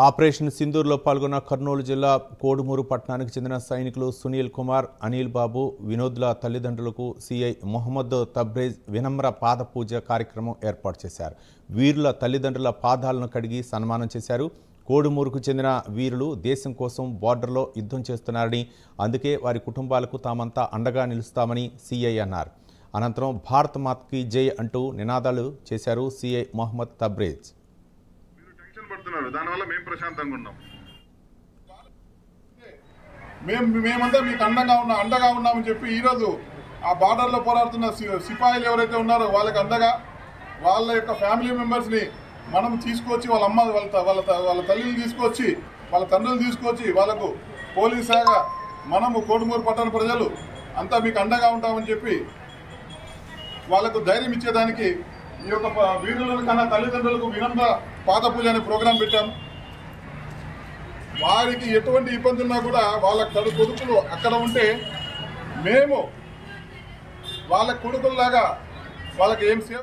Operation సింధూర్లో పాల్గొన్న కర్నూలు జిల్లా కోడుమూరు పట్టణానికి చెందిన సైనికులు సునీల్ కుమార్, అనిల్ బాబు, వినోద్ల తల్లిదండ్రులకు సిఐ మొహమ్మద్ తబ్రేజ్ వినమ్ర పాదపూజ కార్యక్రమం ఏర్పాటు చేశారు. వీరుల తల్లిదండ్రుల పాదాలను కడిగి సన్మానం చేశారు. కోడుమూరుకు చెందిన వీరులు దేశం కోసం బార్డర్లో యుద్ధం చేస్తున్నారని, అందుకే వారి కుటుంబాలకు తామంతా అండగా నిలుస్తామని సిఐ అన్నారు. అనంతరం భారత్ మాతకి జై అంటూ నినాదాలు చేశారు సిఐ మొహమ్మద్ తబ్రేజ్. దానివల్ల మేము ప్రశాంతంగా ఉన్నాం. మేమంతా మీకు అండగా ఉన్నామని చెప్పి ఈరోజు ఆ బార్డర్లో పోరాడుతున్న సిపాయిలు ఎవరైతే ఉన్నారో వాళ్ళకి అండగా వాళ్ళ యొక్క ఫ్యామిలీ మెంబర్స్ని మనం తీసుకొచ్చి వాళ్ళ అమ్మ వాళ్ళ తల్లిని తీసుకొచ్చి వాళ్ళ తండ్రులు తీసుకొచ్చి వాళ్ళకు పోలీస్ శాఖ మనము కోడుమూరు పట్టణ ప్రజలు అంతా మీకు అండగా ఉంటామని చెప్పి వాళ్ళకు ధైర్యం ఇచ్చేదానికి ఈ యొక్క వీరుల కన్నా తల్లిదండ్రులకు వినమ్ర పాదపూజ అనే ప్రోగ్రాం పెట్టాం. వారికి ఎటువంటి ఇబ్బంది ఉన్నా కూడా వాళ్ళ కొడుకులు అక్కడ ఉంటే మేము వాళ్ళ కొడుకుల్లాగా వాళ్ళకి ఏం సేవ